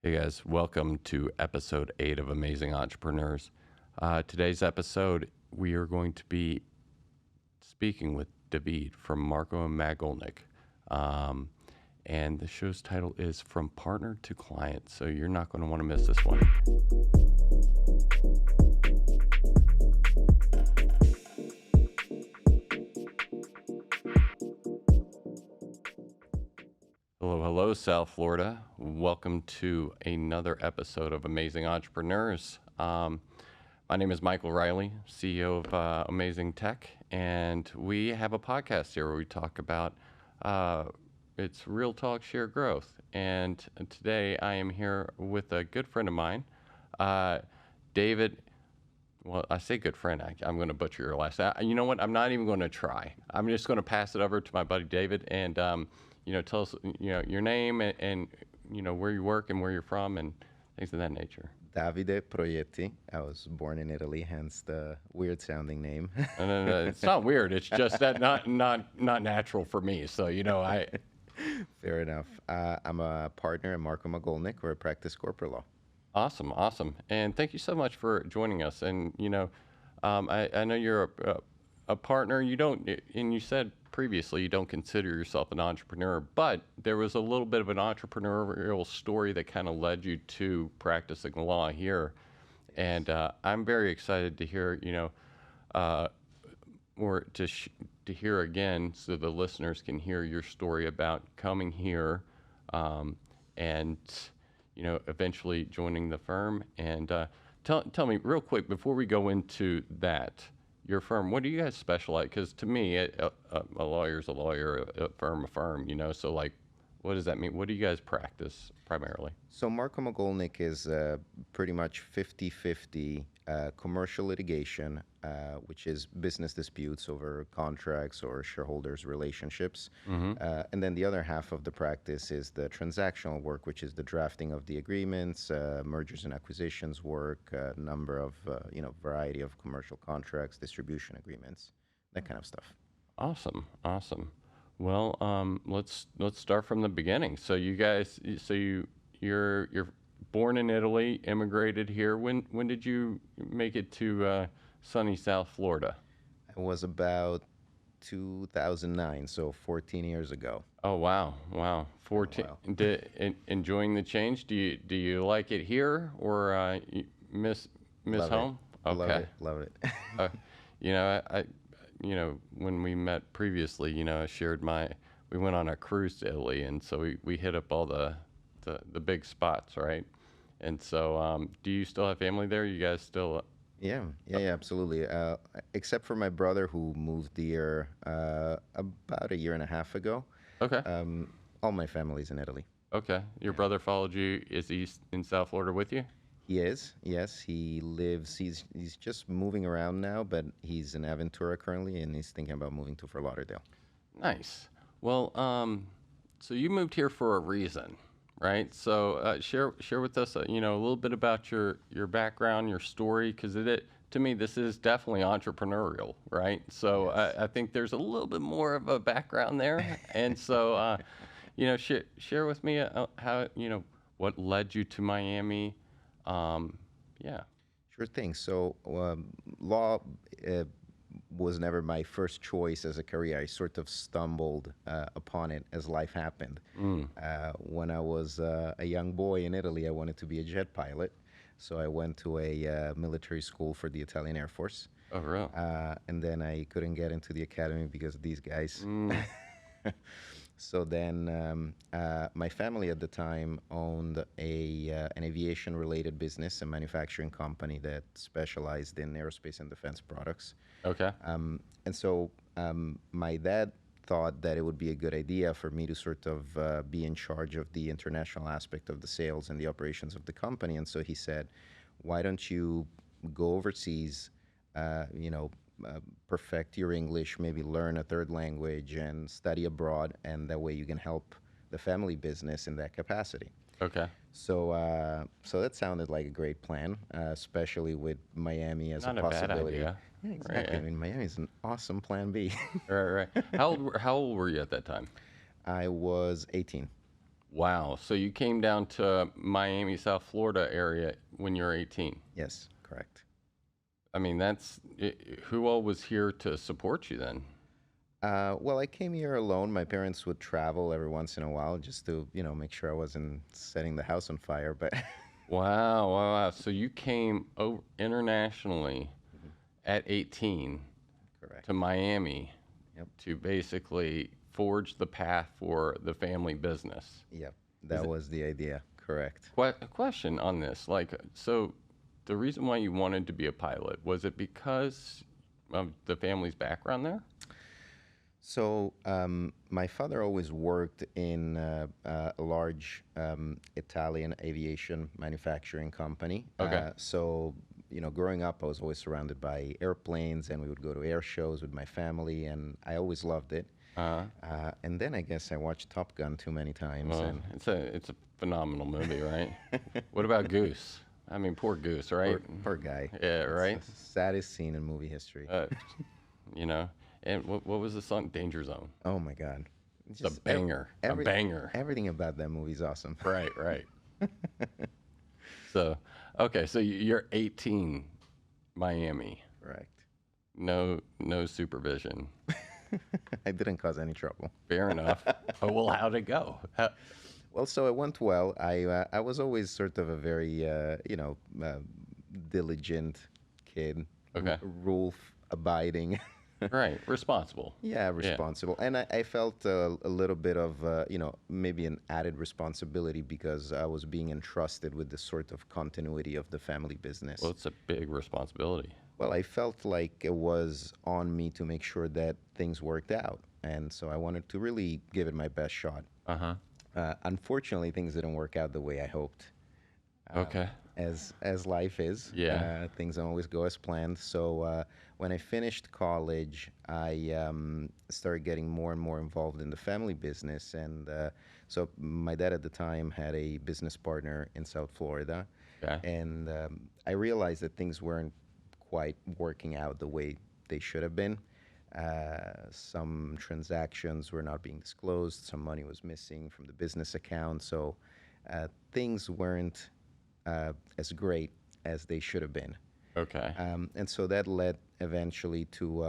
Hey guys, welcome to episode 8 of Amazing Entrepreneurs. Today's episode, we are going to be speaking with Davide from Marko and Maglnick. And the show's title is From Partner to Client, so you're not going to want to miss this one. Hello, South Florida. Welcome to another episode of Amazing Entrepreneurs. My name is Michael Riley, CEO of Amazing Tech, and we have a podcast here where we talk about it's Real Talk, Share Growth. And today I am here with a good friend of mine, David. Well, I say good friend. I'm going to butcher your last name. You know what? I'm not even going to try. I'm just going to pass it over to my buddy David, and tell us, your name and where you work and where you're from and things of that nature. Davide Proietti. I was born in Italy, hence the weird-sounding name. No, it's not weird. It's just that not natural for me. So I. Fair enough. I'm a partner at Marko Maglnick, where I practice corporate law. Awesome, and thank you so much for joining us. And I know you're a partner. You don't, and you said previously you don't consider yourself an entrepreneur, but there was a little bit of an entrepreneurial story that kind of led you to practicing law here. And I'm very excited to hear, or to hear again, so the listeners can hear your story about coming here, and eventually joining the firm. And tell me real quick before we go into that. Your firm, what do you guys specialize? Because to me, a lawyer's a lawyer, a firm, so like, what does that mean? What do you guys practice primarily? So Marko Maglnick is pretty much 50-50 commercial litigation, which is business disputes over contracts or shareholders' relationships. Mm-hmm. And then the other half of the practice is the transactional work, which is the drafting of the agreements, mergers and acquisitions work, a number of, variety of commercial contracts, distribution agreements, that kind of stuff. Awesome. Well, let's start from the beginning. So you guys, you're born in Italy, immigrated here. When did you make it to sunny South Florida? It was about 2009, so 14 years ago. Oh wow, 14. Enjoying the change? Do you like it here, or you miss Love home? It. Okay, Love it. I when we met previously, I shared we went on a cruise to Italy, and so we hit up all the big spots, right? And so, do you still have family there? You guys still? Yeah, absolutely. Except for my brother, who moved here about a year and a half ago. Okay. All my family's in Italy. Okay. Your brother followed you. Is he in South Florida with you? He is. Yes, he lives. He's just moving around now, but he's in Aventura currently, and he's thinking about moving to Fort Lauderdale. Nice. Well, so you moved here for a reason, right? So share with us, a little bit about your background, your story, because to me, this is definitely entrepreneurial, right? So Yes. I think there's a little bit more of a background there, and so share with me how what led you to Miami. Yeah. Sure thing. So law was never my first choice as a career. I sort of stumbled upon it as life happened. When I was a young boy in Italy, I wanted to be a jet pilot. So I went to a military school for the Italian Air Force. Oh, really? And then I couldn't get into the academy because of these guys. So then my family at the time owned an aviation-related business, a manufacturing company that specialized in aerospace and defense products. Okay. And so my dad thought that it would be a good idea for me to sort of be in charge of the international aspect of the sales and the operations of the company. And so he said, why don't you go overseas, perfect your English, maybe learn a third language and study abroad, and that way you can help the family business in that capacity. Okay. So that sounded like a great plan, especially with Miami as Not a possibility. Bad idea. Yeah, exactly. Right. I mean, Miami is an awesome plan B. Right. How old were you at that time? I was 18. Wow. So you came down to Miami, South Florida area when you were 18. Yes, correct. I mean, who all was here to support you then? Well, I came here alone. My parents would travel every once in a while just to, make sure I wasn't setting the house on fire. But Wow, wow, wow. So you came over internationally at 18 correct. to Miami Yep. to basically forge the path for the family business. Yep. That was the idea. Correct. A question on this, so the reason why you wanted to be a pilot, was it because of the family's background there? So, my father always worked in a large Italian aviation manufacturing company. Okay. So, growing up, I was always surrounded by airplanes, and we would go to air shows with my family, and I always loved it. Uh, And then I guess I watched Top Gun too many times, well, and it's a phenomenal movie, right? What about Goose? I mean, poor Goose, right? poor guy. Yeah, It's right. the saddest scene in movie history. You know, and what was the song? Danger Zone. Oh my God. It's a banger. A banger. Everything about that movie is awesome. Right, right. So, okay, so you're 18, Miami. Correct. No supervision. I didn't cause any trouble. Fair enough. Oh, well, how'd it go? Well, so it went well. I was always sort of a very diligent kid, Okay. rule abiding. Right, responsible. Yeah, responsible. And I felt a little bit of, maybe an added responsibility because I was being entrusted with the sort of continuity of the family business. Well, it's a big responsibility. Well, I felt like it was on me to make sure that things worked out. And so I wanted to really give it my best shot. Uh-huh. Unfortunately, things didn't work out the way I hoped. Okay. As life is. Yeah. Things don't always go as planned. So when I finished college, I started getting more and more involved in the family business. And so my dad at the time had a business partner in South Florida. Okay. And I realized that things weren't quite working out the way they should have been. Some transactions were not being disclosed. Some money was missing from the business account. So things weren't as great as they should have been. Okay. And so that led eventually to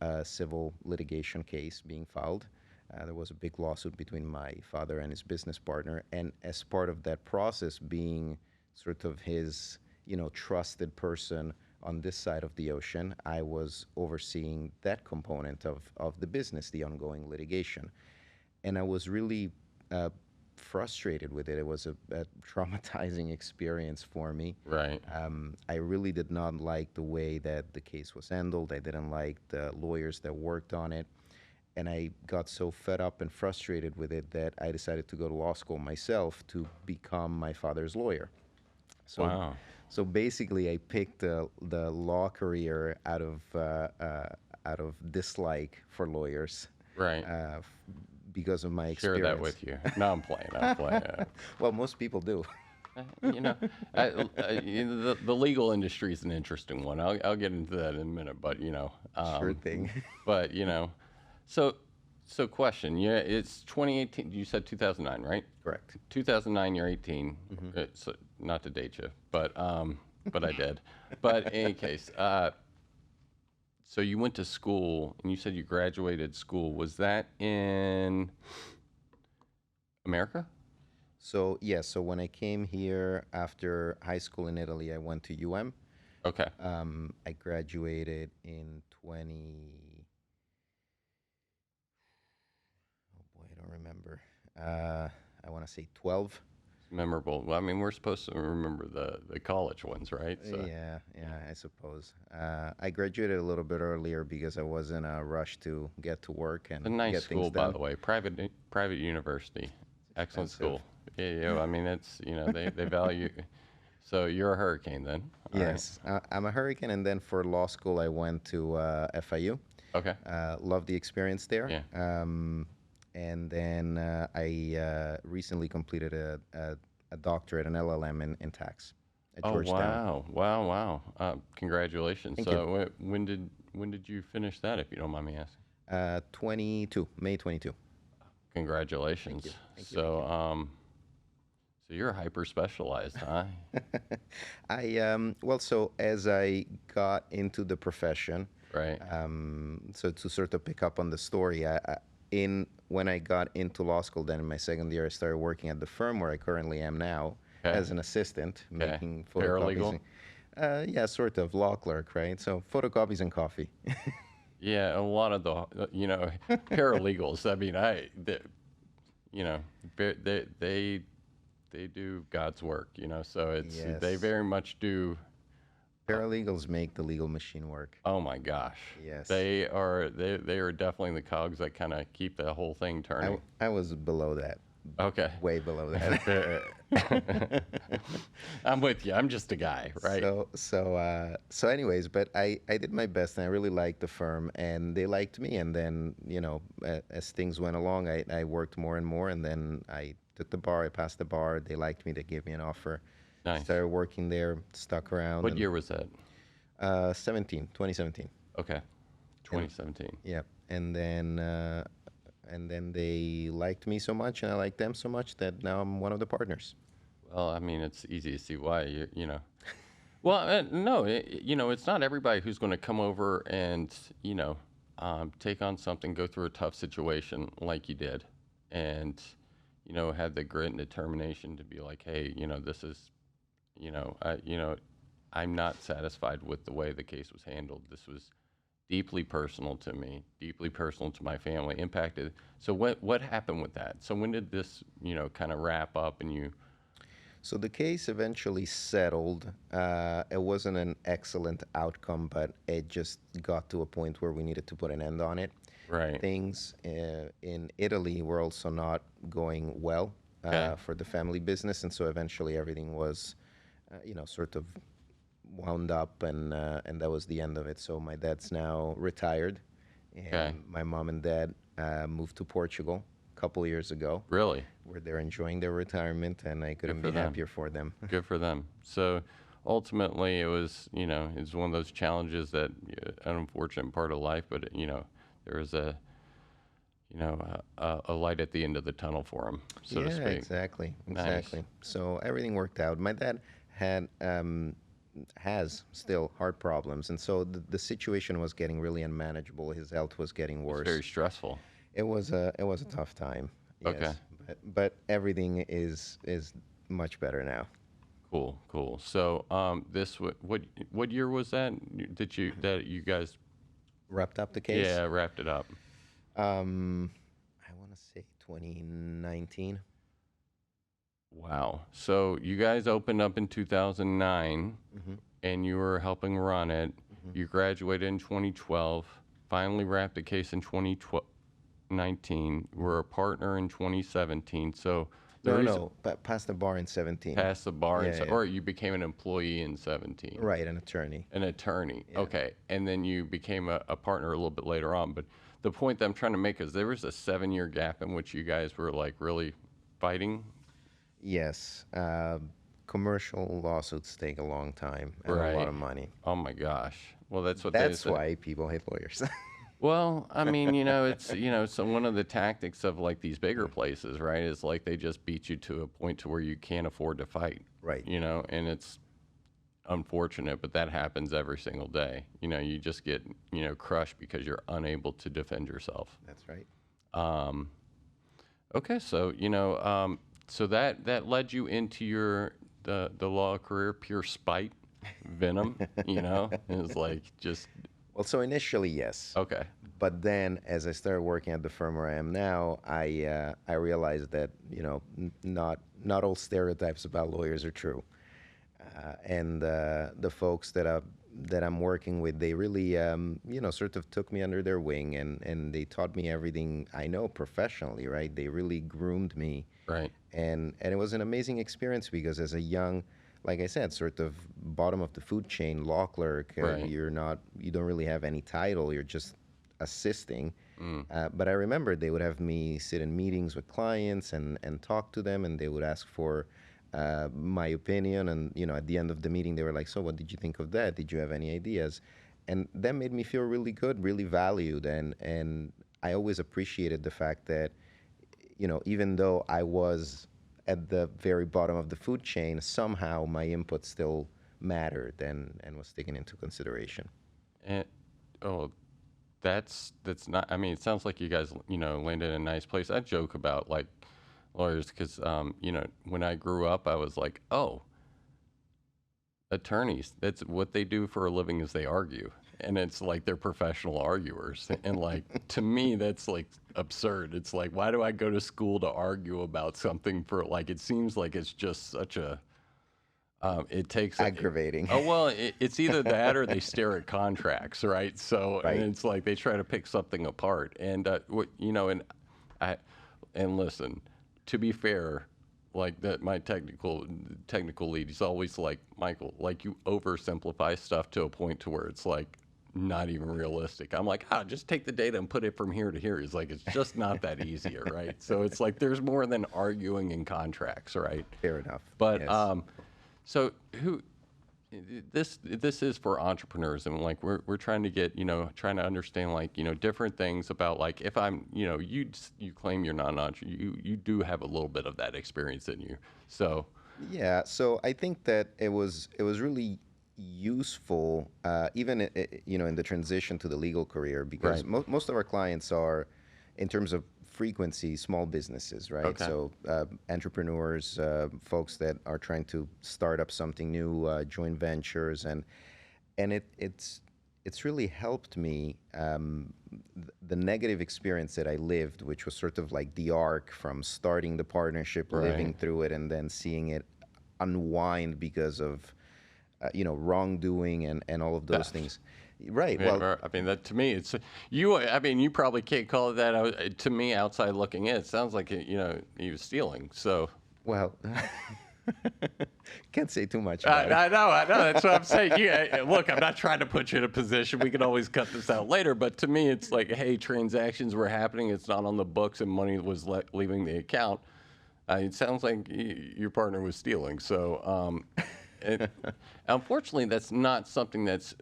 a civil litigation case being filed. There was a big lawsuit between my father and his business partner. And as part of that process, being sort of his, trusted person on this side of the ocean, I was overseeing that component of the business, the ongoing litigation. And I was really frustrated with it. It was a traumatizing experience for me. Right. I really did not like the way that the case was handled. I didn't like the lawyers that worked on it. And I got so fed up and frustrated with it that I decided to go to law school myself to become my father's lawyer. So, Wow. so basically, I picked the law career out of dislike for lawyers. Right. Because of my Share experience. that with you. No, I'm playing. I'm playing. Well, most people do. The legal industry is an interesting one. I'll get into that in a minute, but Sure thing. But so question. Yeah, it's 2018. You said 2009, right? Correct. 2009. You're 18. So not to date you, but I did. But in any case, so you went to school, and you said you graduated school. Was that in America? So yes, so when I came here after high school in Italy, I went to UM. Okay. I graduated in 20. Oh boy, I don't remember. I want to say 12. Memorable. Well, I mean, we're supposed to remember the college ones, right? So. Yeah, I suppose. I graduated a little bit earlier because I was in a rush to get to work and It's a nice get school, things by done. the way. Private university. Excellent expensive. school. Yeah, I mean, it's they value. So you're a Hurricane then. All right. Yes, I'm a Hurricane, and then for law school, I went to FIU. Okay. Loved the experience there. Yeah. And then I recently completed a doctorate, an LLM in tax at Oh Georgetown. wow. Congratulations. Thank So when did you finish that, if you don't mind me asking? 22, May 22. Congratulations. Thank you. So, so you're hyper specialized, huh? Well, so as I got into the profession, Right. so to sort of pick up on the story, in when I got into law school, then in my second year, I started working at the firm where I currently am now Okay. as an assistant, Okay. making photocopies. Paralegal? Yeah, sort of law clerk, right? So photocopies and coffee. Yeah, a lot of the, paralegals. I mean, you know, they do God's work, so they Yes. very much do. Paralegals make the legal machine work. Oh my gosh. Yes. They are definitely the cogs that kind of keep the whole thing turning. I was below that, Okay. way below that. I'm with you. I'm just a guy, right? So anyways, but I did my best and I really liked the firm and they liked me. And then, as things went along, I worked more and more and then I took the bar, I passed the bar. They liked me, they gave me an offer. Nice. Started working there, stuck around. What year was that? 2017. Okay. 2017. Yeah. And then they liked me so much and I liked them so much that now I'm one of the partners. Well, I mean, it's easy to see why, Well, no, it's not everybody who's going to come over and, take on something, go through a tough situation like you did, and, have the grit and determination to be like, hey, this is, I'm not satisfied with the way the case was handled. This was deeply personal to me, deeply personal to my family, impacted. So what happened with that? So when did this, kind of wrap up and you? So the case eventually settled. It wasn't an excellent outcome, but it just got to a point where we needed to put an end on it. Right. Things in Italy were also not going well Okay. for the family business, and so eventually everything was, sort of wound up, and that was the end of it. So my dad's now retired, and Okay. my mom and dad moved to Portugal a couple years ago, Really? where they're enjoying their retirement, and I couldn't for be them. happier for them. Good for them. So ultimately, it was, it's one of those challenges that, an unfortunate part of life, but, there was a light at the end of the tunnel for him, so to Yeah, speak. exactly, Nice. exactly. So everything worked out. My dad had has still heart problems, and so the situation was getting really unmanageable. His health was getting worse. Very stressful. It was a tough time. Yes. Okay. But everything is much better now. Cool. So, what year was that that you guys, Wrapped up the case. yeah, wrapped it up? I want to say 2019. Wow. So you guys opened up in 2009, and you were helping run it. You graduated in 2012, finally wrapped the case in 2019. Were a partner in 2017. So the reason No, but past the bar in 17. passed the bar, Yeah, yeah. or you became an employee in 17. Right, an attorney. An attorney. Okay. And then you became a partner a little bit later on. But the point that I'm trying to make is there was a 7-year gap in which you guys were like really fighting. Yes. Commercial lawsuits take a long time and a lot Right. of money. Oh my gosh. Well, that's what That's they say. why people hate lawyers. Well, I mean, so one of the tactics of like these bigger places, right, is like they just beat you to a point to where you can't afford to fight. Right. And it's unfortunate, but that happens every single day. You just get, crushed because you're unable to defend yourself. That's right. Okay, so so that led you into the law career, pure spite, venom. It was like just Well, so initially, yes. okay. But then, as I started working at the firm where I am now, I realized that not all stereotypes about lawyers are true, and the folks that I'm working with, they really sort of took me under their wing, and they taught me everything I know professionally. Right? They really groomed me, Right. and it was an amazing experience because as a young, like I said, sort of bottom of the food chain law clerk, Right. you don't really have any title. You're just assisting. But I remember they would have me sit in meetings with clients and talk to them, and they would ask for my opinion. And at the end of the meeting, they were like, "So, what did you think of that? Did you have any ideas?" And that made me feel really good, really valued, and I always appreciated the fact that even though I was at the very bottom of the food chain, somehow my input still mattered and was taken into consideration. And oh, that's not. I mean, it sounds like you guys, landed in a nice place. I joke about like lawyers because, when I grew up, I was like, oh, attorneys. That's what they do for a living is they argue, and it's like they're professional arguers. And like to me, that's like absurd. It's like why do I go to school to argue about something for like? It seems like it's just such a. It takes Aggravating. oh well, it's either that or they stare at contracts, right? So and Right. it's like they try to pick something apart, and I and listen, to be fair, like that my technical lead, he's always like Michael, like you oversimplify stuff to a point to where it's like not even realistic. I'm like, just take the data and put it from here to here. He's like, it's just not that easier, right? So it's like there's more than arguing in contracts, right? Fair enough. But Yes. so who this is for entrepreneurs, and like we're trying to get trying to understand like different things about like if I'm you claim you're not an entrepreneur, you do have a little bit of that experience in you. So Yeah, so I think that it was really useful, even in the transition to the legal career, because right, most of our clients are, in terms of frequency, small businesses, right? okay, So entrepreneurs, folks that are trying to start up something new, joint ventures, and it's really helped me. The negative experience that I lived, which was sort of like the arc from starting the partnership, living right. through it, and then seeing it unwind because of wrongdoing and all of those Theft. things. Right. Yeah, Well, I mean that to me it's you. I mean you probably can't call it that. To me, outside looking in, it sounds like he was stealing. So. well, can't say too much I, about it. I know. That's what I'm saying. Look, I'm not trying to put you in a position. We can always cut this out later. But to me, it's like, hey, transactions were happening. It's not on the books, and money was leaving the account. It sounds like your partner was stealing. So, it, unfortunately, that's not something that's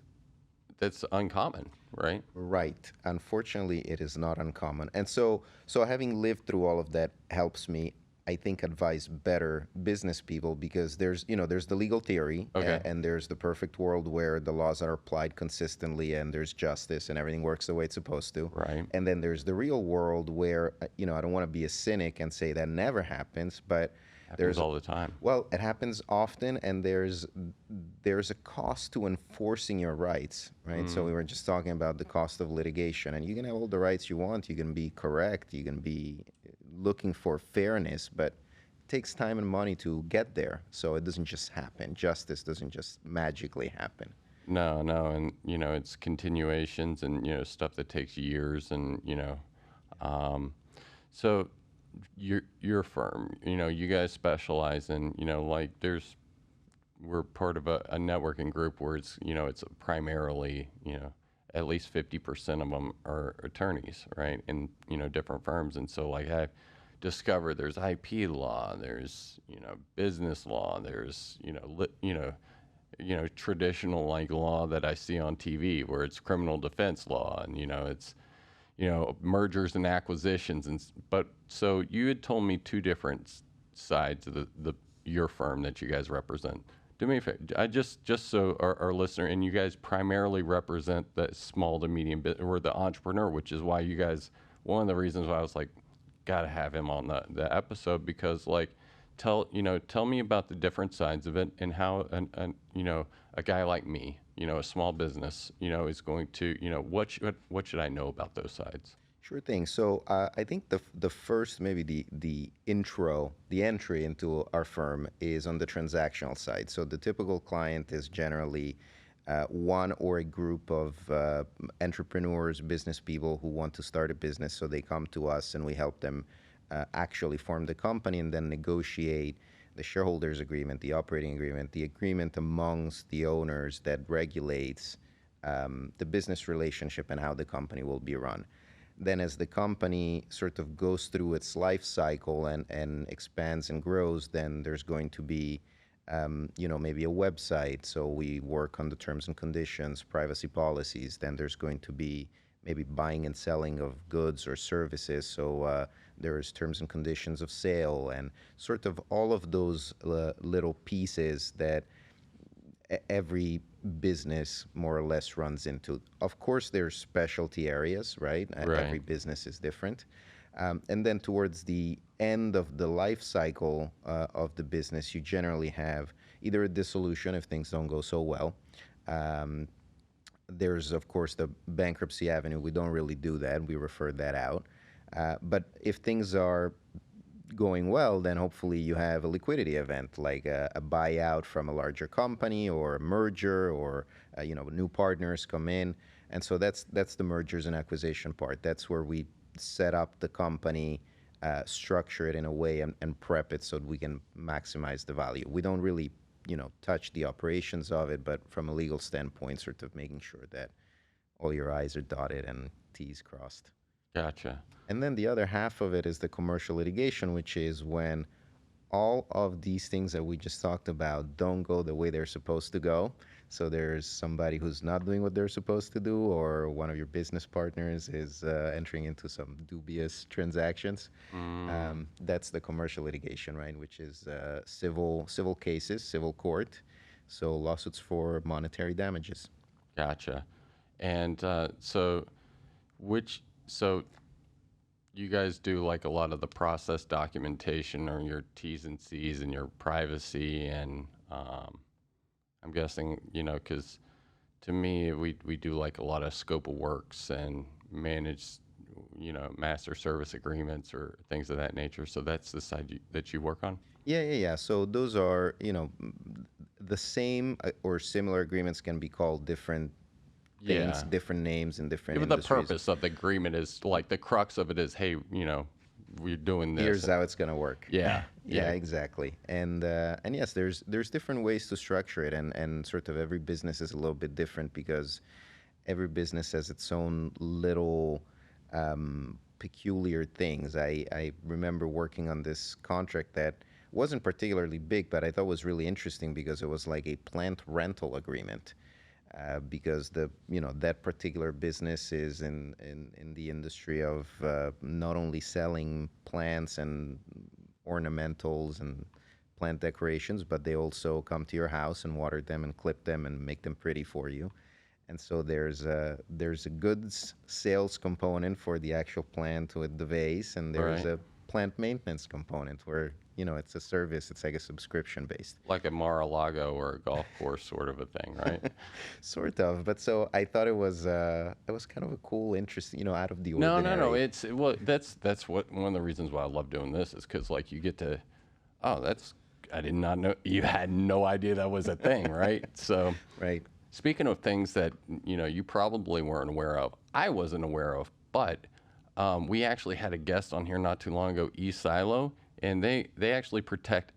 uncommon, right? Right. Unfortunately, it is not uncommon. And so having lived through all of that helps me, I think, advise better business people, because there's the legal theory, Okay. and there's the perfect world where the laws are applied consistently and there's justice and everything works the way it's supposed to. Right. And then there's the real world where, I don't want to be a cynic and say that never happens, but Happens there's all the time. well, it happens often, and there's a cost to enforcing your rights, right? So we were just talking about the cost of litigation, and you can have all the rights you want. You can be correct. You can be looking for fairness, but it takes time and money to get there. So it doesn't just happen. Justice doesn't just magically happen. No, no, and it's continuations and stuff that takes years, and so your firm, you guys specialize in, like we're part of a networking group where it's primarily, at least 50% of them are attorneys, right? In, different firms. And so like I've discovered there's IP law, there's, business law, there's, traditional like law that I see on TV where it's criminal defense law, and, it's, mergers and acquisitions, but so you had told me two different sides of the your firm that you guys represent. Do me a favor, I just so our listener, and you guys primarily represent the small to medium bit or the entrepreneur, which is why you guys, one of the reasons why I was like, gotta have him on the episode, because like tell me about the different sides of it and how a guy like me, a small business, is going to, what should I know about those sides? Sure thing. So I think the first, maybe the intro, the entry into our firm is on the transactional side. So the typical client is generally one or a group of entrepreneurs, business people who want to start a business. So they come to us and we help them actually form the company and then negotiate the shareholders agreement, the operating agreement, the agreement amongst the owners that regulates the business relationship and how the company will be run. Then as the company sort of goes through its life cycle and expands and grows, then there's going to be, maybe a website. So we work on the terms and conditions, privacy policies. Then there's going to be maybe buying and selling of goods or services. So There's terms and conditions of sale, and sort of all of those little pieces that every business more or less runs into. Of course, there's specialty areas, right? Right. Every business is different. And then towards the end of the life cycle of the business, you generally have either a dissolution if things don't go so well. Um, there's, of course, the bankruptcy avenue. We don't really do that. We refer that out. But if things are going well, then hopefully you have a liquidity event like a buyout from a larger company or a merger, or new partners come in, and so that's the mergers and acquisition part. That's where we set up the company, structure it in a way, and prep it so that we can maximize the value. We don't really touch the operations of it, but from a legal standpoint, sort of making sure that all your I's are dotted and T's crossed. Gotcha. And then the other half of it is the commercial litigation, which is when all of these things that we just talked about don't go the way they're supposed to go. So there's somebody who's not doing what they're supposed to do, or one of your business partners is entering into some dubious transactions. That's the commercial litigation, right? Which is civil cases, civil court. So lawsuits for monetary damages. Gotcha. And so you guys do like a lot of the process documentation or your T's and C's and your privacy, and I'm guessing, because to me, we do like a lot of scope of works and manage, master service agreements or things of that nature. So that's the side that you work on? Yeah. So those are, the same or similar agreements can be called different things, Yeah. different names in different Even the industries. purpose of the agreement is like the crux of it is, hey, we're doing this. Here's how it's going to work. Yeah. Yeah, exactly. And yes, there's different ways to structure it, and sort of every business is a little bit different because every business has its own little peculiar things. I remember working on this contract that wasn't particularly big, but I thought was really interesting because it was like a plant rental agreement. Because that particular business is in the industry of not only selling plants and ornamentals and plant decorations, but they also come to your house and water them and clip them and make them pretty for you. And so there's a goods sales component for the actual plant with the vase, and there's Right. a plant maintenance component where it's a service. It's like a subscription based. Like a Mar-a-Lago or a golf course sort of a thing, right? Sort of, but so I thought it was kind of a cool, interesting, out of the No, ordinary. no, no. Well, that's what one of the reasons why I love doing this is because like you get to, I did not know, you had no idea that was a thing, right? So Right. speaking of things that you probably weren't aware of, I wasn't aware of, but we actually had a guest on here not too long ago, eSilo, and they actually protect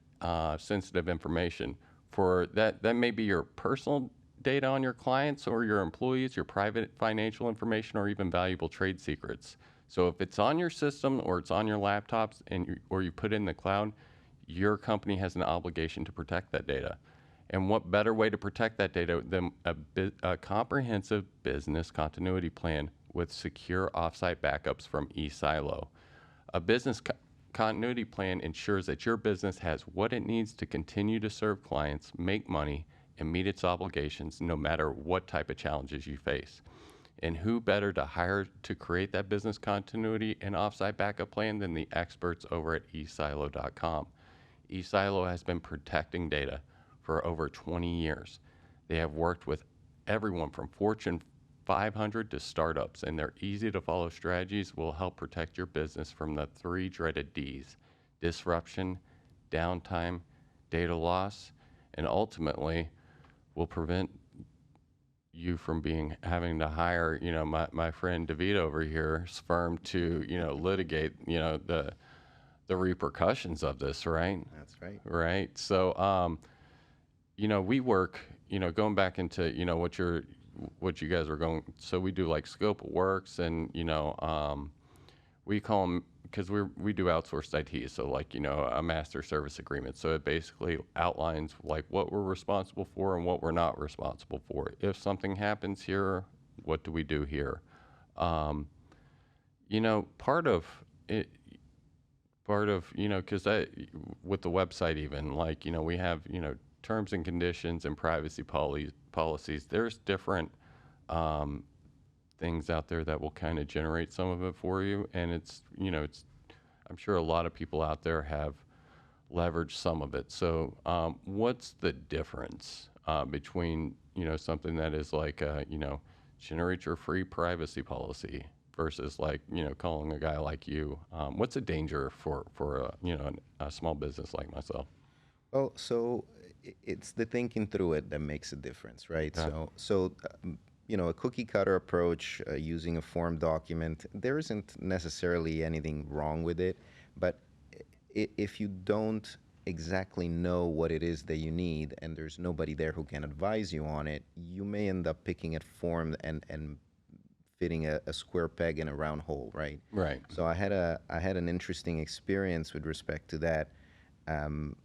sensitive information for that. That may be your personal data on your clients or your employees, your private financial information, or even valuable trade secrets. So if it's on your system or it's on your laptops or you put it in the cloud, your company has an obligation to protect that data. And what better way to protect that data than a comprehensive business continuity plan with secure offsite backups from eSilo? A business continuity plan ensures that your business has what it needs to continue to serve clients, make money, and meet its obligations no matter what type of challenges you face. And who better to hire to create that business continuity and offsite backup plan than the experts over at esilo.com. eSilo has been protecting data for over 20 years. They have worked with everyone from Fortune 500 to startups, and their easy to follow strategies will help protect your business from the three dreaded D's: disruption, downtime, data loss, and ultimately will prevent you from having to hire, my friend Davide over here's firm to, litigate, the repercussions of this, right? That's right. Right. So, we work, going back into, what you guys are going. So we do like scope of works, and we call them, because we do outsourced IT. So like a master service agreement. So it basically outlines like what we're responsible for and what we're not responsible for. If something happens here, what do we do here? Part of it. part of, because with the website, even like, we have, terms and conditions and privacy policies. There's different um, things out there that will kind of generate some of it for you. And I'm sure a lot of people out there have leveraged some of it. So, what's the difference between, something that is like, generate your free privacy policy versus like, calling a guy like you? What's a danger for a small business like myself? Well, so it's the thinking through it that makes a difference, right? Okay. A cookie cutter approach using a form document, there isn't necessarily anything wrong with it, but if you don't exactly know what it is that you need and there's nobody there who can advise you on it, you may end up picking a form and fitting a square peg in a round hole, right? Right. So I had an interesting experience with respect to that. Um,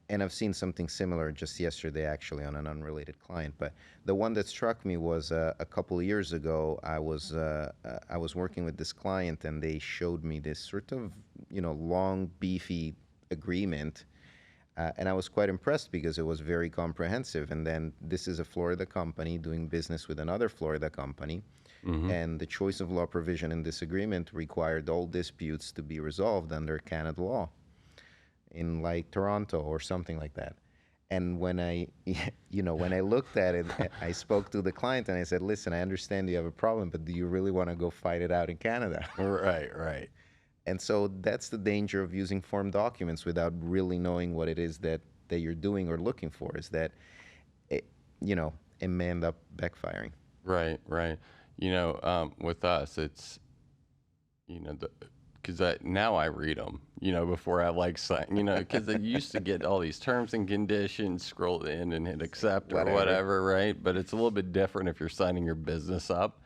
and I've seen something similar just yesterday, actually, on an unrelated client. But the one that struck me was a couple of years ago. I was working with this client, and they showed me this sort of long, beefy agreement, and I was quite impressed because it was very comprehensive. And then this is a Florida company doing business with another Florida company, Mm-hmm. and the choice of law provision in this agreement required all disputes to be resolved under Canada law in like Toronto or something like that. And when when I looked at it, I spoke to the client and I said, "Listen, I understand you have a problem, but do you really want to go fight it out in Canada?" Right. Right. And so that's the danger of using form documents without really knowing what it is that you're doing or looking for. Is that it, it may end up backfiring. Right. Right. With us, it's the because now I read them, before I like sign, because I used to get all these terms and conditions, scroll in and hit accept or Whatever. whatever, right? But it's a little bit different if you're signing your business up.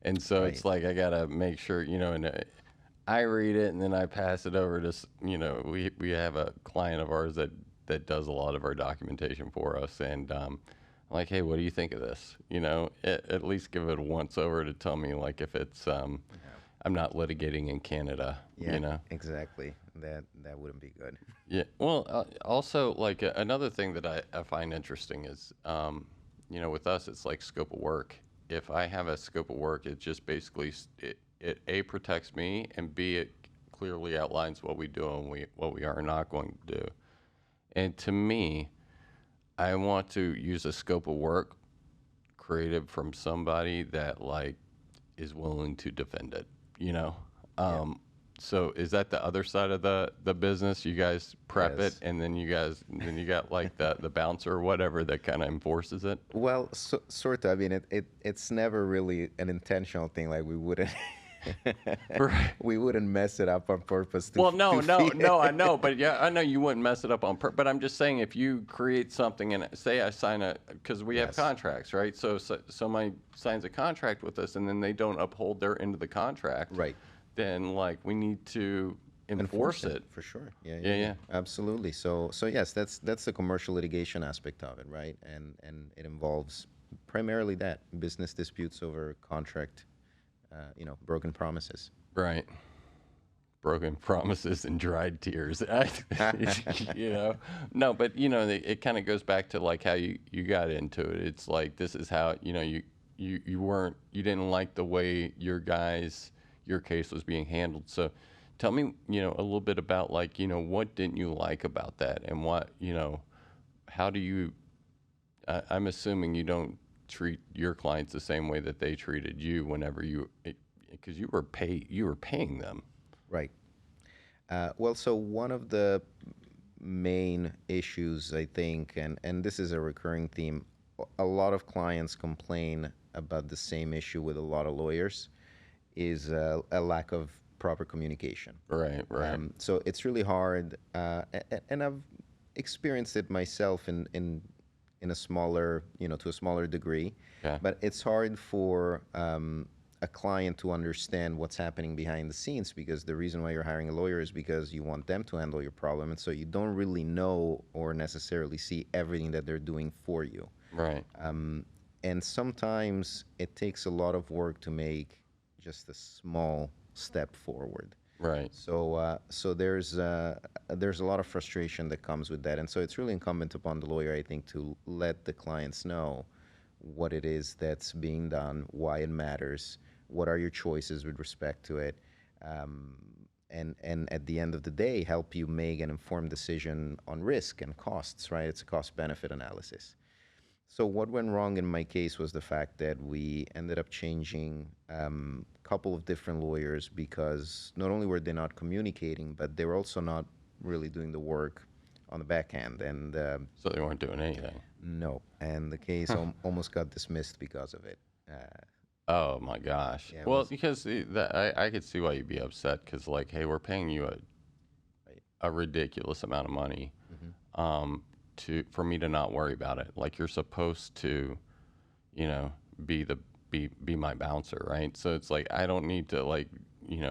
And so Right. it's like I gotta make sure, and I read it and then I pass it over to, we have a client of ours that does a lot of our documentation for us, and like, hey, what do you think of this? At least give it a once over to tell me like if it's I'm not litigating in Canada, Yeah. Exactly. That wouldn't be good. Yeah. Well, also, like another thing that I find interesting is, with us, it's like scope of work. If I have a scope of work, it just basically it A, protects me, and B, it clearly outlines what we do and what we are not going to do. And to me, I want to use a scope of work created from somebody that like is willing to defend it, you know? Yeah. Um, so is that the other side of the business? You guys prep it, Yes. and then you got like the bouncer or whatever that kind of enforces it? Well, sort of. I mean, it's never really an intentional thing. Like we wouldn't Right. we wouldn't mess it up on purpose Well, no, to no, feed. no, I know, but yeah, I know you wouldn't mess it up on purpose. But I'm just saying, if you create something and say I sign because we have Yes. contracts, right? So somebody signs a contract with us and then they don't uphold their end of the contract, Right. then like we need to Enforce enforce it it. for sure. Yeah, Yeah, yeah, yeah. yeah. Absolutely. So yes, that's the commercial litigation aspect of it, right? And it involves primarily that business disputes over contract, broken promises. Right. Broken promises and dried tears. you know, no, but it kind of goes back to like how you got into it. It's like this is how you didn't like the way your case was being handled. So, tell me a little bit about like what didn't you like about that, and what how do you? I'm assuming you don't treat your clients the same way that they treated you whenever because you were paying them. Right. Well, so one of the main issues, I think, and this is a recurring theme, a lot of clients complain about the same issue with a lot of lawyers, is a lack of proper communication. Right, right. So it's really hard, and I've experienced it myself in a smaller, to a smaller degree. Okay. But it's hard for a client to understand what's happening behind the scenes, because the reason why you're hiring a lawyer is because you want them to handle your problem, and so you don't really know or necessarily see everything that they're doing for you. Right. And sometimes it takes a lot of work to make just a small step forward. Right. So there's a lot of frustration that comes with that, and so it's really incumbent upon the lawyer, I think, to let the clients know what it is that's being done, why it matters, what are your choices with respect to it, um, and at the end of the day, help you make an informed decision on risk and costs. Right? It's a cost-benefit analysis. So what went wrong in my case was the fact that we ended up changing a couple of different lawyers because not only were they not communicating, but they were also not really doing the work on the back end. And So they weren't doing anything. no, and the case almost got dismissed because of it. Oh my gosh. Yeah, it Well, was because I could see why you'd be upset because, like, hey, we're paying you right. a ridiculous amount of money um, for me to not worry about it. Like, you're supposed to, you know, be my bouncer, right? So it's like I don't need to, like,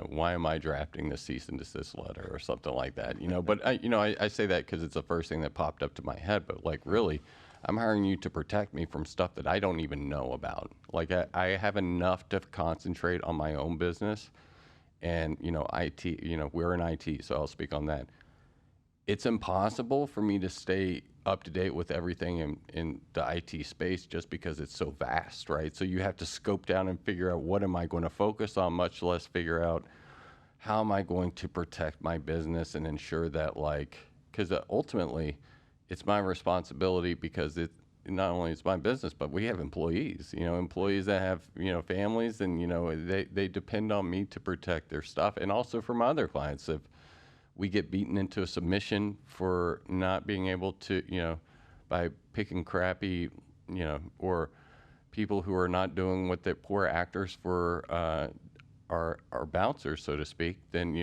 why am I drafting the cease and desist letter or something like that? But I say that because it's the first thing that popped up to my head. But like, really, I'm hiring you to protect me from stuff that I don't even know about. Like, I have enough to concentrate on my own business, and IT. We're in IT, so I'll speak on that. It's impossible for me to stay up to date with everything in the IT space just because it's so vast, right? So you have to scope down and figure out what am I going to focus on, much less figure out how am I going to protect my business and ensure that, like, because ultimately it's my responsibility because it not only is my business, but we have employees, employees that have, families, and, they depend on me to protect their stuff. And also for my other clients, if we get beaten into a submission for not being able to, by picking crappy, or people who are not doing what the poor actors for our bouncers, so to speak, then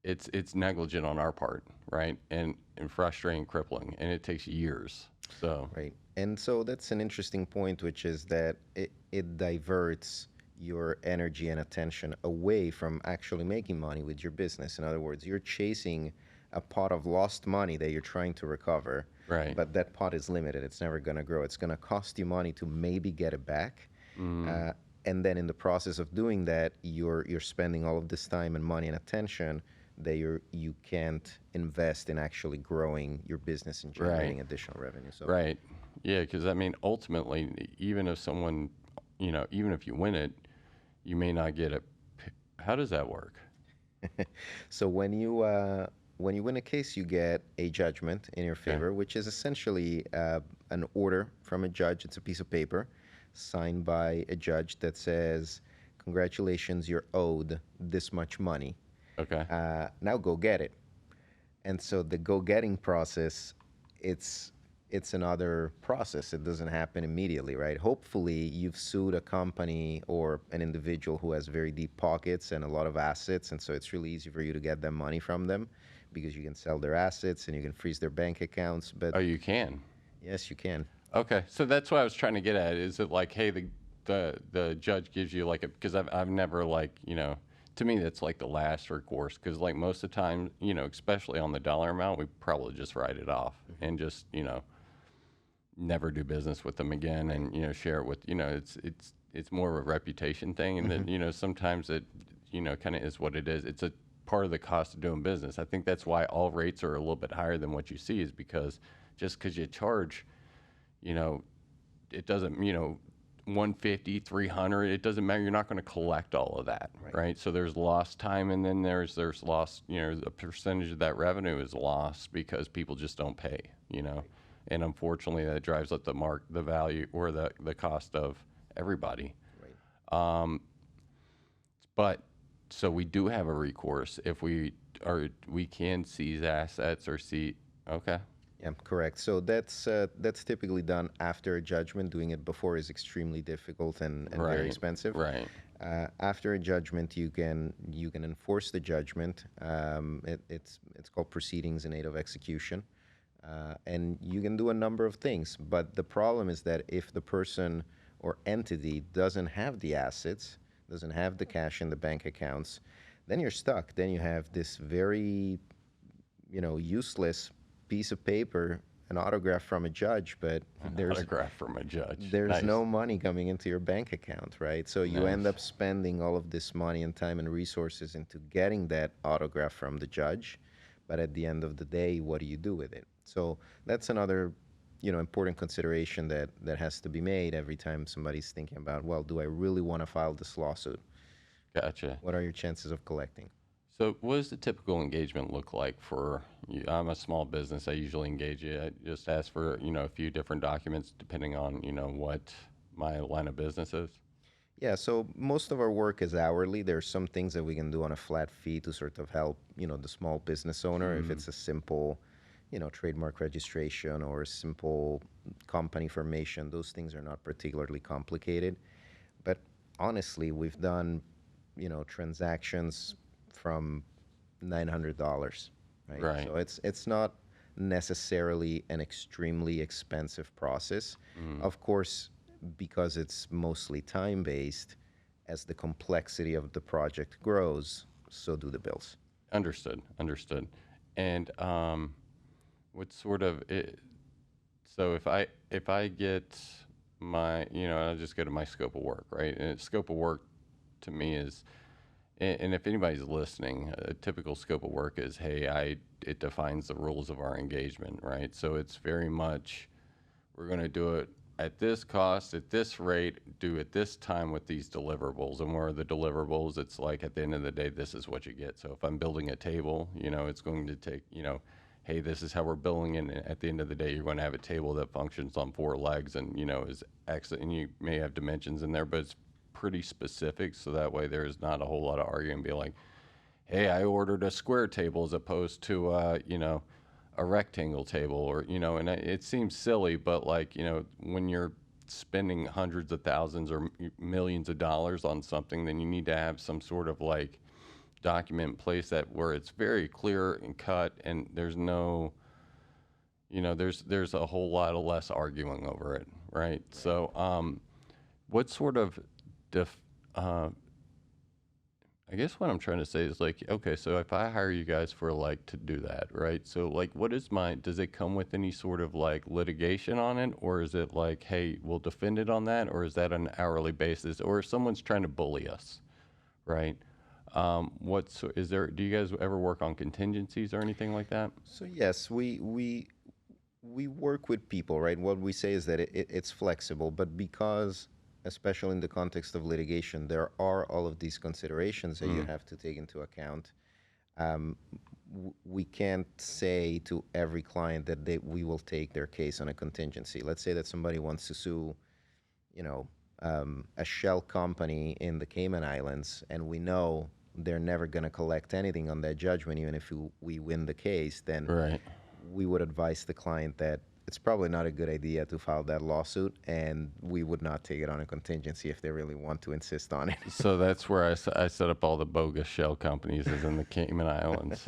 it's negligent on our part, right? And frustrating, crippling, and it takes years. So Right. And so that's an interesting point, which is that it diverts your energy and attention away from actually making money with your business. In other words, you're chasing a pot of lost money that you're trying to recover, right, but that pot is limited. It's never going to grow. It's going to cost you money to maybe get it back. Uh, and then in the process of doing that, you're spending all of this time and money and attention that you can't invest in actually growing your business and generating right, additional revenue. So right, yeah, because I mean, ultimately, even if someone, even if you win it, you may not get it. How does that work? So when you win a case, you get a judgment in your Okay. favor, which is essentially an order from a judge. It's a piece of paper signed by a judge that says, "Congratulations, you're owed this much money. Okay. Now go get it." And so the go-getting process, it's it's another process. It doesn't happen immediately, right? Hopefully, you've sued a company or an individual who has very deep pockets and a lot of assets, and so it's really easy for you to get them money from them because you can sell their assets and you can freeze their bank accounts. But Oh, you can. yes, you can. Okay, so that's what I was trying to get at. Is it like, hey, the judge gives you like a, because I've never, like, to me that's like the last recourse, because like most of the time, especially on the dollar amount, we probably just write it off and just never do business with them again, and share it with, it's more of a reputation thing, and then sometimes it kind of is what it is. It's a part of the cost of doing business. I think that's why all rates are a little bit higher than what you see, is because just because you charge, you know, it doesn't, 150, 300, it doesn't matter. You're not going to collect all of that, right? So there's lost time, and then there's lost, a percentage of that revenue is lost because people just don't pay. And unfortunately that drives up the value, or the cost of everybody. Right. But so we do have a recourse if we can seize assets or see. Okay. Yeah, correct. So that's typically done after a judgment. Doing it before is extremely difficult and very Right. expensive. Right. After a judgment, you can enforce the judgment. It's called proceedings in aid of execution, and you can do a number of things. But the problem is that if the person or entity doesn't have the assets, doesn't have the cash in the bank accounts, then you're stuck. Then you have this very useless piece of paper an autograph from a judge, but there's Autograph from a judge. there's Nice. no money coming into your bank account, right? So you end Nice. up spending all of this money and time and resources into getting that autograph from the judge, but at the end of the day, what do you do with it? So that's another, important consideration that has to be made every time somebody's thinking about, well, do I really want to file this lawsuit? Gotcha. What are your chances of collecting? So, what does the typical engagement look like for you? I'm a small business. I usually engage you. I just ask for, a few different documents depending on, what my line of business is. Yeah, so most of our work is hourly. There's some things that we can do on a flat fee to sort of help, the small business owner. If it's a simple, trademark registration or a simple company formation, those things are not particularly complicated. But honestly, we've done, transactions from $900, right? Right. So it's not necessarily an extremely expensive process. Of course, because it's mostly time-based, as the complexity of the project grows, so do the bills. Understood. Understood. And what sort of it, so if I get my, I'll just go to my scope of work, right? And scope of work to me is, and if anybody's listening, a typical scope of work is, hey, it defines the rules of our engagement, right? So it's very much, we're going to do it at this cost, at this rate, do it this time with these deliverables. And where are the deliverables? It's like at the end of the day, this is what you get. So if I'm building a table, it's going to take, hey, this is how we're building it. And at the end of the day, you're going to have a table that functions on 4 legs and, is excellent. And you may have dimensions in there, but it's pretty specific. So that way there's not a whole lot of arguing, be like, hey, I ordered a square table as opposed to, a rectangle table, or and it seems silly, but like when you're spending hundreds of thousands or millions of dollars on something, then you need to have some sort of like document in place that where it's very clear and cut, and there's no there's a whole lot of less arguing over it, right? So what sort of def, I guess what I'm trying to say is like, okay, so if I hire you guys for like to do that, right? So like, does it come with any sort of like litigation on it? Or is it like, hey, we'll defend it on that? Or is that an hourly basis? Or if someone's trying to bully us, right? Do you guys ever work on contingencies or anything like that? So yes, we work with people, right? What we say is that it's flexible, but because, especially in the context of litigation, there are all of these considerations that you have to take into account. We can't say to every client that we will take their case on a contingency. Let's say that somebody wants to sue, a shell company in the Cayman Islands, and we know they're never going to collect anything on that judgment, even if we win the case, then Right. we would advise the client that it's probably not a good idea to file that lawsuit, and we would not take it on a contingency if they really want to insist on it. So that's where I set up all the bogus shell companies is in the Cayman Islands.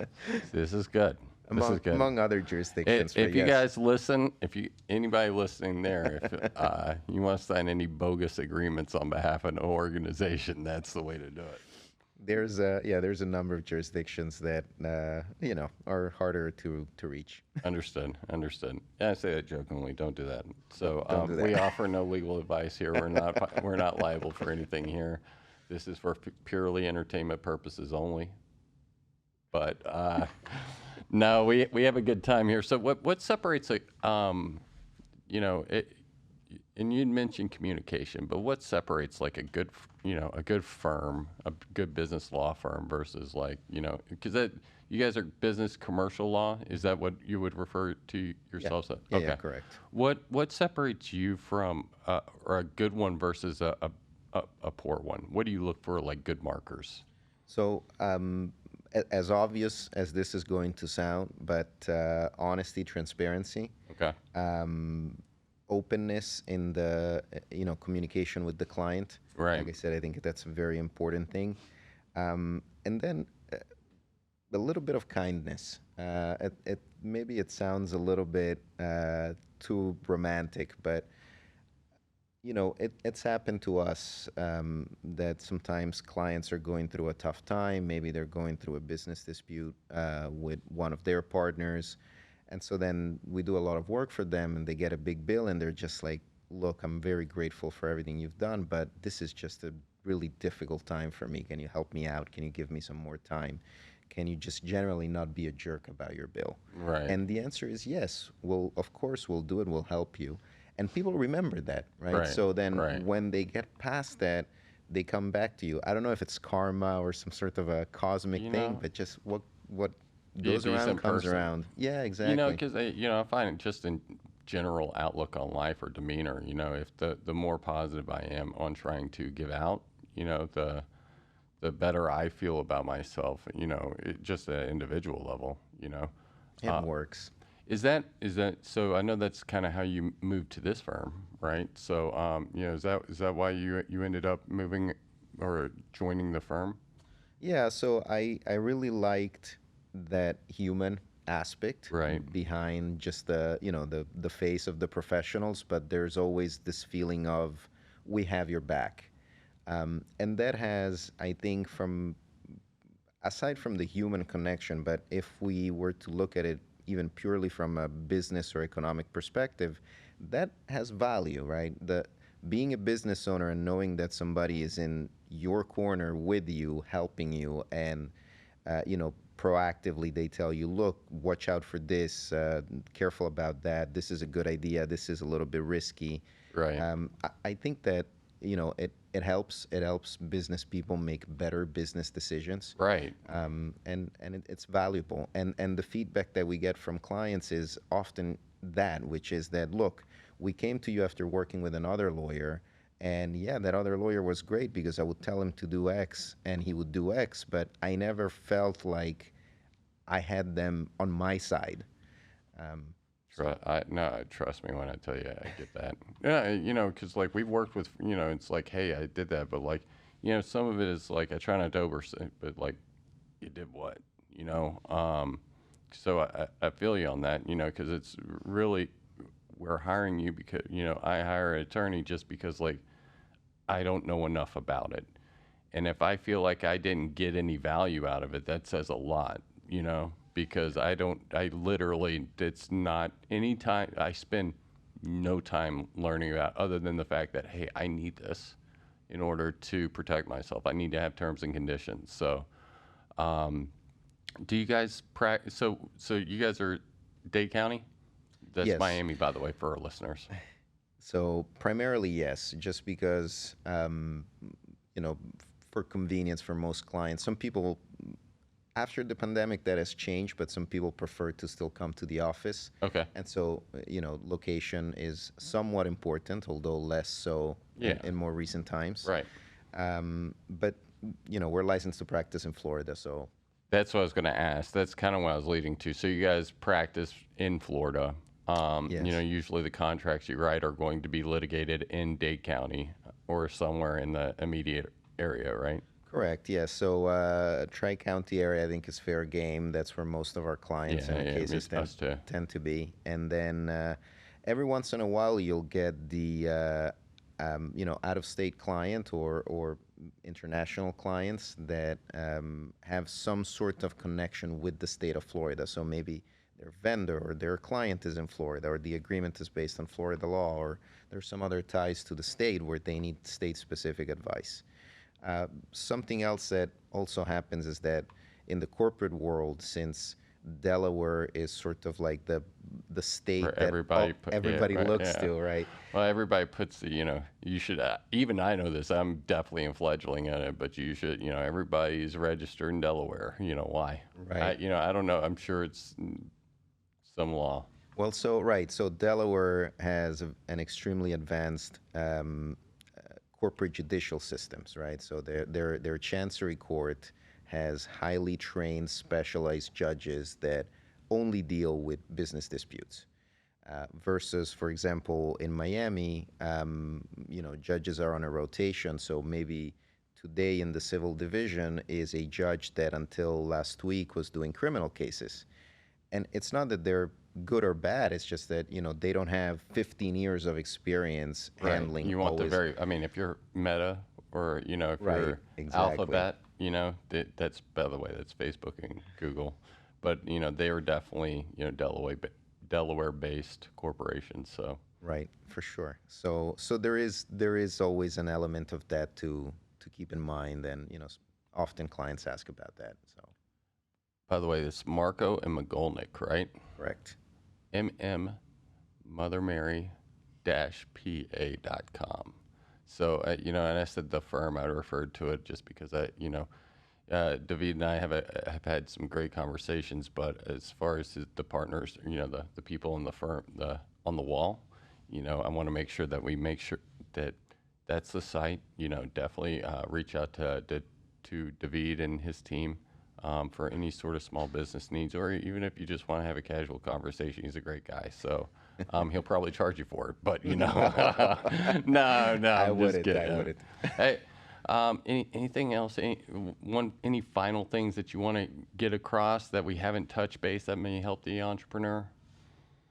This is good. This is good. Among other jurisdictions. If but you yes. guys listen, anybody listening there, if you want to sign any bogus agreements on behalf of an organization, that's the way to do it. There's a number of jurisdictions that are harder to reach. Understood. Yeah, I say that jokingly. Don't do that. So Don't do that. we offer no legal advice here. We're not liable for anything here. This is for purely entertainment purposes only. But no, we have a good time here. So what separates and you'd mentioned communication, but what separates like a good firm, a good business law firm versus like, because you guys are business commercial law. Is that what you would refer to yourselves as? Yeah, Okay. yeah, correct. What separates you from or a good one versus a poor one? What do you look for like good markers? So as obvious as this is going to sound, but honesty, transparency, Okay. openness in the communication with the client. Right. Like I said, I think that's a very important thing. And then a little bit of kindness. Maybe it sounds a little bit too romantic, but it's happened to us that sometimes clients are going through a tough time. Maybe they're going through a business dispute with one of their partners, And so then we do a lot of work for them, and they get a big bill, and they're just like, look, I'm very grateful for everything you've done, but this is just a really difficult time for me. Can you help me out? Can you give me some more time? Can you just generally not be a jerk about your bill? Right. And the answer is yes. Well, of course, we'll do it. We'll help you. And people remember that, right? Right. So then Right. when they get past that, they come back to you. I don't know if it's karma or some sort of a cosmic You thing, know, but just what be a goes around decent comes person. around. Yeah, You know, exactly. because I find it just in general outlook on life or demeanor. If the more positive I am on trying to give out, the better I feel about myself. Just at an individual level. It Uh, works. is that so? I know that's kind of how you moved to this firm, right? So, is that why you ended up moving or joining the firm? Yeah, so I really liked that human aspect Right. behind just the face of the professionals, but there's always this feeling of we have your back. And that has, I think, from aside from the human connection, but if we were to look at it even purely from a business or economic perspective, that has value, right? The being a business owner and knowing that somebody is in your corner with you, helping you, and proactively they tell you, look, watch out for this, careful about that. This is a good idea. This is a little bit risky. Right. I think that it helps business people make better business decisions, Right. and it's valuable. And the feedback that we get from clients is often that, which is that, look, we came to you after working with another lawyer, and yeah, that other lawyer was great because I would tell him to do X and he would do X, but I never felt like I had them on my side. Um, No, trust me when I tell you I get that. Yeah, because like we've worked with, it's like, hey, I did that, but like, some of it is like I try not to overstate, but like, you did what, you know? So I feel you on that, because it's really we're hiring you because I hire an attorney just because like I don't know enough about it, and if I feel like I didn't get any value out of it, that says a lot, because I literally, it's not any time, I spend no time learning about other than the fact that, hey, I need this in order to protect myself. I need to have terms and conditions. So, do you guys practice? So you guys are Dade County? That's yes. Miami, by the way, for our listeners. So primarily, yes, just because you know, for convenience for most clients. Some people, after the pandemic, that has changed, but some people prefer to still come to the office. Okay. And so, location is somewhat important, although less so Yeah. in more recent times. Right. But, we're licensed to practice in Florida, so That's what I was going to ask. That's kind of what I was leading to. So you guys practice in Florida. yes. Usually the contracts you write are going to be litigated in Dade County or somewhere in the immediate area, right? Correct, yes. So Tri-County area, I think, is fair game. That's where most of our clients Yeah, and yeah, cases us too. tend to be. And then every once in a while, you'll get the out-of-state client or international clients that have some sort of connection with the state of Florida. So maybe their vendor or their client is in Florida, or the agreement is based on Florida law, or there's some other ties to the state where they need state-specific advice. Something else that also happens is that in the corporate world, since Delaware is sort of like the state Where that everybody right, looks yeah. to, right? Well, everybody puts you should, even I know this, I'm definitely in fledgling in it, but you should, everybody's registered in Delaware. Why? Right. I don't know. I'm sure it's some law. Well, so Delaware has an extremely advanced corporate judicial systems, right? So their chancery court has highly trained, specialized judges that only deal with business disputes. Versus, for example, in Miami, judges are on a rotation. So maybe today in the civil division is a judge that until last week was doing criminal cases. And it's not that they're good or bad. It's just that, they don't have 15 years of experience Right. handling You want always. I mean, if you're Meta or, if Right, you're exactly. Alphabet, that's, by the way, that's Facebook and Google. But, they are definitely, Delaware, Delaware-based corporation. So Right, for sure. So there is always an element of that to keep in mind, and often clients ask about that. So by the way, it's Marko and Maglnick, right? correct. Mother Mary pa.com. So, and I said the firm, I referred to it just because David and I have had some great conversations, but as far as the partners, the people in the firm, on the wall, I want to make sure that we make sure that that's the site. Definitely reach out to David and his team for any sort of small business needs, or even if you just want to have a casual conversation. He's a great guy, so he'll probably charge you for it. But no, I'm just kidding. I wouldn't. Hey, anything else? Any final things that you want to get across that we haven't touched base that may help the entrepreneur?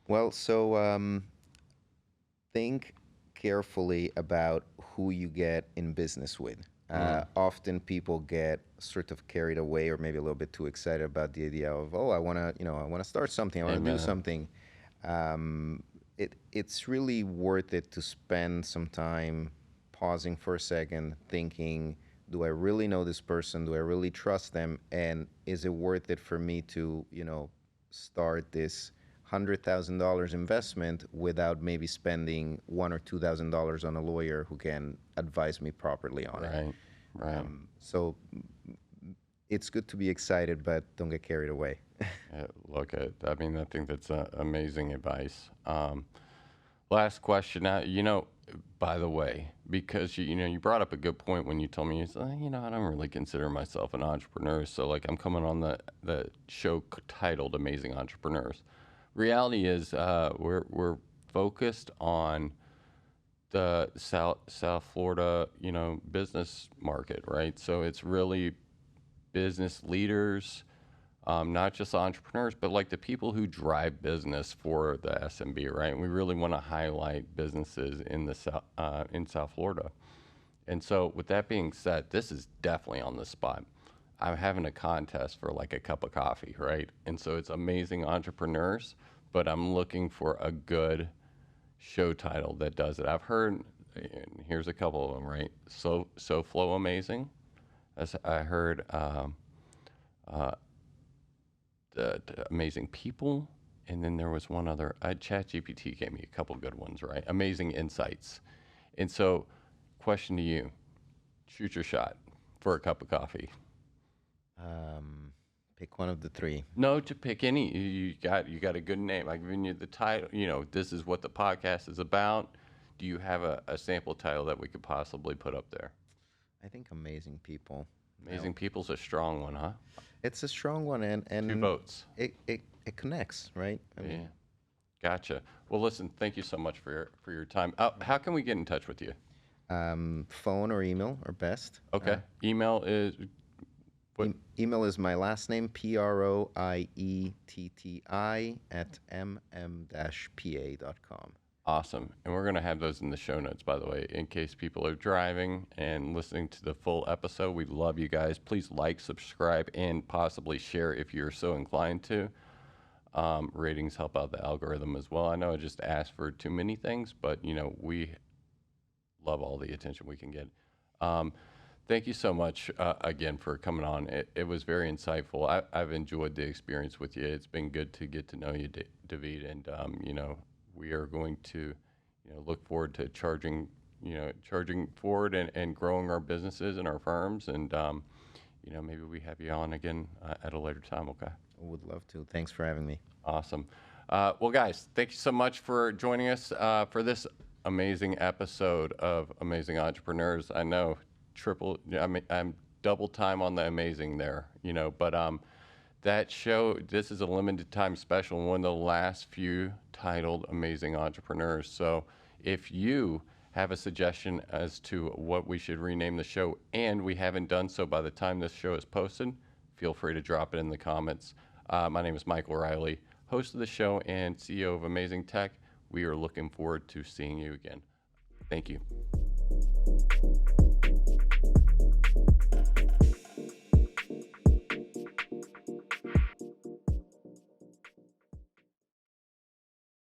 Well, so think carefully about who you get in business with. Often people get sort of carried away, or maybe a little bit too excited about the idea of, I want to start something, I want to do something. It's really worth it to spend some time pausing for a second, thinking, do I really know this person? Do I really trust them? And is it worth it for me to, start this $100,000 investment without maybe spending $1,000 or $2,000 on a lawyer who can advise me properly on it? Right. So it's good to be excited, but don't get carried away. Look, I think that's amazing advice. Last question. By the way, because you brought up a good point when you told me, I don't really consider myself an entrepreneur. So like I'm coming on the show titled Amazing Entrepreneurs. Reality is we're focused on the South Florida, business market, right? So it's really business leaders, not just entrepreneurs, but like the people who drive business for the SMB, right? And we really want to highlight businesses in South Florida. And so with that being said, this is definitely on the spot. I'm having a contest for like a cup of coffee, right? And so it's Amazing Entrepreneurs, but I'm looking for a good show title that does it. I've heard, and here's a couple of them, right? So Flow Amazing. As I heard the Amazing People, and then there was one other. ChatGPT gave me a couple good ones, right? Amazing Insights. And so, question to you: shoot your shot for a cup of coffee. Pick one of the three. No, to pick any. You got a good name. I've given you the title. This is what the podcast is about. Do you have a sample title that we could possibly put up there? I think Amazing People. Amazing People's a strong one, huh? It's a strong one, and 2 votes. It connects, right? Yeah. Gotcha. Well, listen, thank you so much for your time. How can we get in touch with you? Phone or email are best. Okay. Email is what? Email is my last name, Proietti @mm-pa.com. Awesome. And we're going to have those in the show notes, by the way, in case people are driving and listening to the full episode. We love you guys. Please like, subscribe, and possibly share if you're so inclined to. Ratings help out the algorithm as well. I know I just asked for too many things, but, we love all the attention we can get. Thank you so much again for coming on. It was very insightful. I've enjoyed the experience with you. It's been good to get to know you, David, and, we are going to, look forward to charging forward and growing our businesses and our firms. And, maybe we have you on again at a later time. Okay. Would love to. Thanks for having me. Awesome. Well, guys, thank you so much for joining us for this amazing episode of Amazing Entrepreneurs. I know I'm double time on the amazing there, but that show, this is a limited time special, one of the last few titled Amazing Entrepreneurs. So if you have a suggestion as to what we should rename the show, and we haven't done so by the time this show is posted, feel free to drop it in the comments. My name is Michael Riley, host of the show and CEO of Amazing Tech. We are looking forward to seeing you again. Thank you.